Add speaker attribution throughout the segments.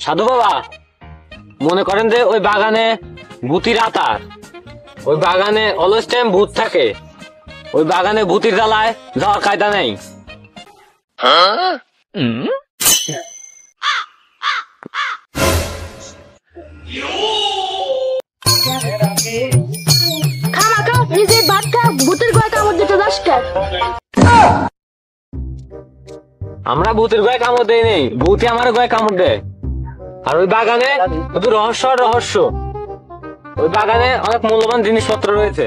Speaker 1: সাধু বাবা, মনে করেন যে ওই বাগানে ভূতির আতার, ওই বাগানে অলওয়েজ টাইম ভূত থাকে, ওই বাগানে ভূতির জ্বালায় যাওয়ার কায়দা নেই।
Speaker 2: খামাখা নিজের ভাত খা, ভূতের গায়ে কামড় দিতে যাস কেন?
Speaker 1: আমরা ভূতের গায়ে কামড় দেই নেই, ভূতই আমার গায়ে কামড় দেয়। আর ওই বাগানে শুধু রহস্য আর রহস্য, ওই বাগানে অনেক মূল্যবান জিনিসপত্র রয়েছে।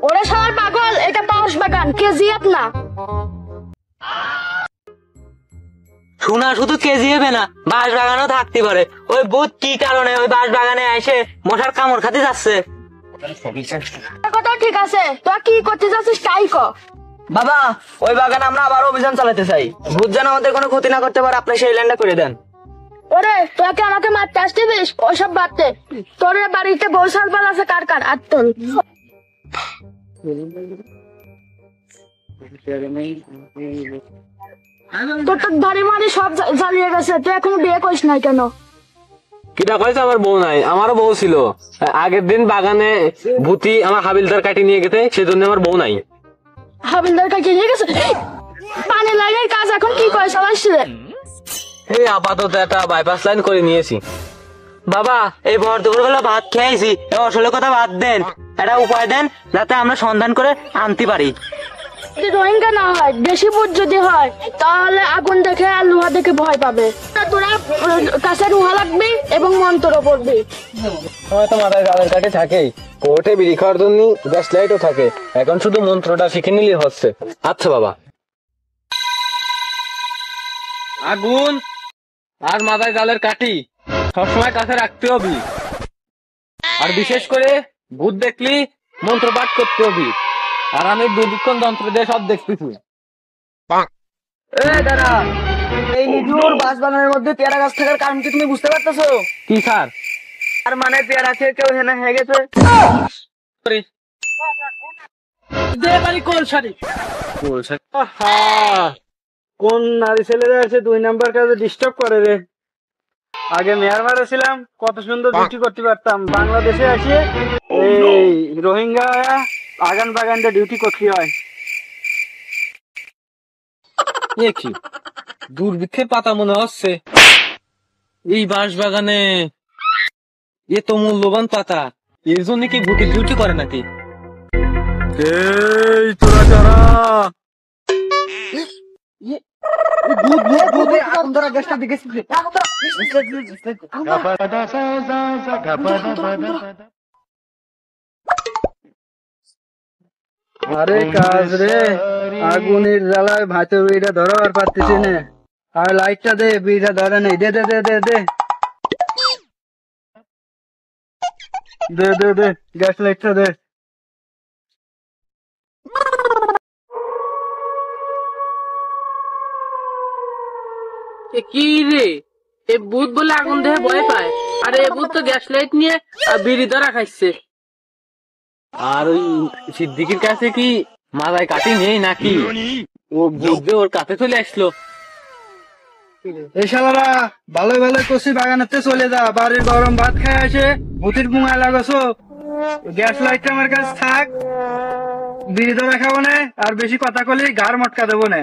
Speaker 2: ওরে শালার পাগল, এটা পাউস বাগান, কেজিএফ না।
Speaker 3: শোনা শুধু কেজি হবে না, বাঁশ বাগানও থাকতে পারে। ওই ভূত কি কারণে ওই বাঁশ বাগানে এসে মশার কামড় খাতে যাচ্ছে?
Speaker 2: কথা ঠিক আছে, তুই কি করতে যাচ্ছিস তাই ক।
Speaker 3: বাবা, ওই বাগানে আমরা আবার অভিযান চালাতে চাই। ভূত যেন আমাদের কোনো ক্ষতি না করতে পারে, আপনি সেই ল্যান্ডটা করে দেন।
Speaker 2: ওরে তুই কি আমাকে মারতে আসছিস? ওইসব বাদতে, তোর বাড়িতে বউ সালবাল আছে কার কার আত্মল। তোর তো ভারী মারি সব জ্বালিয়ে গেছে, তুই এখনো বিয়ে করিস নাই কেন?
Speaker 1: কিটা কয়েছে আমার বউ নাই, আমারও বউ ছিল। আগের দিন বাগানে ভূতি আমার হাবিলদার কাটি নিয়ে গেছে, সেজন্য আমার বউ নাই।
Speaker 2: হাবিলদার কাছে নিয়ে গেছে? পানি লাইনের কাজ এখন কি করে চালাইছিলে?
Speaker 1: এই আপাতত একটা বাইপাস লাইন করে নিয়েছি।
Speaker 3: বাবা, এই ভর দুপুরবেলা ভাত খেয়েছি, আসলে কথা বাদ দেন, একটা উপায় দেন যাতে আমরা সন্ধান করে আনতে পারি।
Speaker 2: যদি রোহিঙ্গা না হয়, দেশি ভূত যদি হয়, তাহলে আগুন দেখে আর লোহা দেখে ভয় পাবে। তোরা কাছে লোহা লাগবে এবং মন্ত্র পড়বি।
Speaker 1: আমার তো মাথায় জালের কাঠি থাকেই, কোর্টে বিড়ি খাওয়ার জন্য গ্যাস লাইটও থাকে, এখন শুধু মন্ত্রটা শিখে নিলে হচ্ছে। আচ্ছা বাবা। আগুন আর মাথায় জালের কাঠি সবসময় কাছে রাখতে হবে, আর বিশেষ করে ভূত দেখলি মন্ত্র পাঠ করতে হবে। আর আমি দুর্বীক্ষণ যন্ত্র দিয়ে সব দেখতেছি।
Speaker 3: দাদা, এই নিজুর বাঁশ বাগানের মধ্যে পেয়ারা গাছ থাকার কারণ কি তুমি বুঝতে পারতেছো?
Speaker 1: কি স্যার?
Speaker 3: আর মানে পেয়ারা খেয়ে কেউ হেনা হয়ে গেছে।
Speaker 4: কোন নারী ছেলেরা আছে 2 নাম্বার কাজে ডিস্টার্ব করে রে। আগে মিয়ানমারে ছিলাম, কত সুন্দর ডিউটি করতে পারতাম। বাংলাদেশে আসে এই রোহিঙ্গা আগান বাগানটা ডিউটি করতে হয়।
Speaker 1: কি দুর্ভিক্ষের পাতা মনে হচ্ছে এই বাঁশ বাগানে, এ তো মূল্যবান পাতা, এর জন্য কি ভূতের ডিউটি করে নাকি?
Speaker 4: এই তোরা যারা আরে কাজ রে, আগুনের জ্বালায় ভাতে বিড়িটা ধরো আর পারতেছি না। আর লাইটটা দে, বিড়িটা ধরে নেই। দে দে দে দে দে দে দে দে গ্যাস লাইটটা দে।
Speaker 5: কি রে, এ ভূত বলে আগুন দেখে ভয় পায়, আর এ ভূত তো গ্যাস লাইট নিয়ে বিড়ি ধরা খাইছে।
Speaker 1: আর ওই সিদ্দিকির কাছে কি মাথায় কাটি নেই নাকি? ও বুঝবে ওর কাছে চলে আসলো।
Speaker 4: এই শালারা ভালো ভালো কষি বাগানেতে চলে যা, বাড়ির গরম ভাত খায় আসে ভূতির পুঙা লাগাছো। গ্যাস লাইটটা আমার কাছে থাক, বিড়ি ধরা খাবো না, আর বেশি কথা কলি ঘাড় মটকা দেবো না।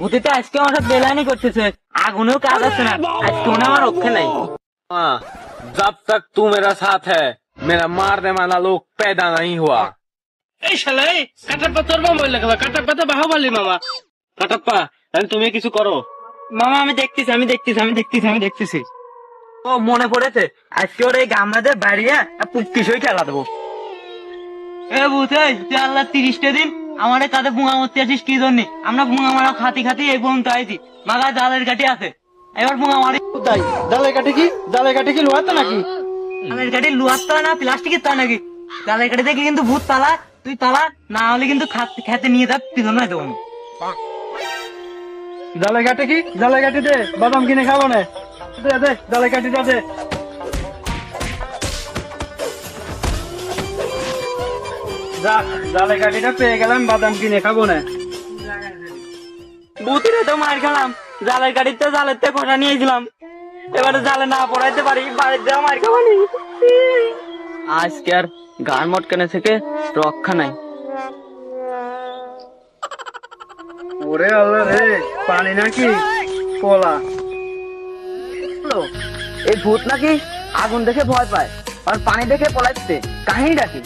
Speaker 3: ভূতি তো আজকে আমার সাথে বেলানি করতেছে, আগুনেও কাজ আছে না, আজকে মনে আমার রক্ষে নাই।
Speaker 1: जब तक तू मेरा साथ है, मेरा मारने वाला लोग पैदा नहीं हुआ।
Speaker 5: এই শালাই কাটাপ্পা তোর মামা লাগবে, কাটাপ্পা তো বাহুবলী মামা।
Speaker 1: কাটাপ্পা, তাহলে তুমি কিছু করো।
Speaker 3: মামা আমি দেখতেছি, আমি দেখতেছি, আমি দেখতেছি, আমি দেখতেছি। ও মনে পড়েছে, আজকে ওর এই গামলাতে বাড়িয়ে পুক্তিসই খেলা দেবো। এ বুঝে তুই আল্লাহ 30টা দিন আমাদের কাঁধে পুঙা মরতে আসিস কি জন্য? আমরা পুঙা মারা খাতি খাতি এই পর্যন্ত আইছি, মাথা জালের কাঠি আছে, এবার পুঙা মারি।
Speaker 4: তাই জালের কাঠি কি? জালের কাঠি কি লোহার তো নাকি?
Speaker 3: জালের কাঠি লোহার তালা না প্লাস্টিকের তালা নাকি? জালের কাঠি দেখে কিন্তু ভূত তালা, তুই তালা না হলে কিন্তু খেতে নিয়ে যা, পিছনে দেবো।
Speaker 4: জালের কাঠি কি? জালের কাঠি দে, বাদাম কিনে খাবো না। দে দে জালের কাঠিটা দে। যাক, জালের কাঠিটা পেয়ে গেলাম, বাদাম কিনে খাবো না।
Speaker 3: ভূতিরে তো মার খেলাম, জালের গাড়িতে জালের থেকে খোঁটা নিয়েছিলাম, এবারে জালে না পড়াইতে পারি, বাড়িতে আমার খাবানি। আজকে আর গান মটকানে থেকে রক্ষা নাই।
Speaker 4: ওরে আল্লাহ রে, পানি নাকি কলা?
Speaker 3: এই ভূত নাকি আগুন দেখে ভয় পায় আর পানি দেখে পলাইছে, কাহিনীটা কি?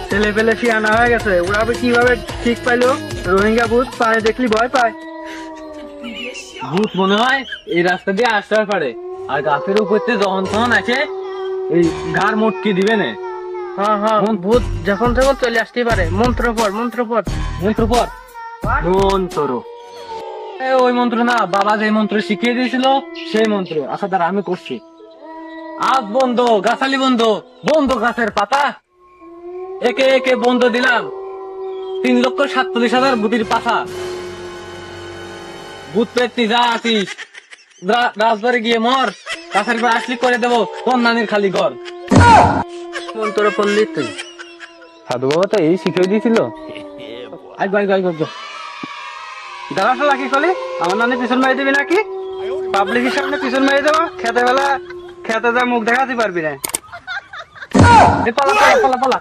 Speaker 4: ছেলে পেলে শিয়ানা হয়ে গেছে, ওরা আবার কিভাবে ঠিক পাইলো রোহিঙ্গা ভূত পানি দেখলি ভয় পায়?
Speaker 1: ভূত মনে হয় এই রাস্তা দিয়ে আসতে পারে, আর গাছের উপর থেকে যখন তখন আছে এই ঘাড় মটকে দিবে না।
Speaker 5: হ্যাঁ হ্যাঁ, ভূত যখন তখন চলে আসতেই পারে। মন্ত্র পড়, মন্ত্র পড়।
Speaker 1: মন্ত্র পর মন্ত্র, ওই মন্ত্র না, বাবা যে মন্ত্র শিখিয়ে দিয়েছিল সেই মন্ত্র। আচ্ছা দাঁড়া, আমি করছি। আজ বন্ধ গাছালি বন্ধ, বন্ধ গাছের পাতা, একে একে বন্ধ দিলাম 3,47,000 ভূতির পাশা। ভূত পেটনি যা আছিস রাজবাড়ি গিয়ে মর, গাছের পর আসলি করে দেবো তোর নানির খালি ঘর।
Speaker 5: মন্ত্র পড়লি তুই?
Speaker 1: সাধু বাবা তো এই শিখিয়ে দিয়েছিল।
Speaker 4: দাদা শালা কি করলি? আমার নানি পিছন মারি দিবি নাকি? পাবলিকের সামনে পিছন মারি দেবো, খেতে বেলা খেতে যা মুখ দেখাতে পারবি না।
Speaker 1: পালা পালা পালা পালা।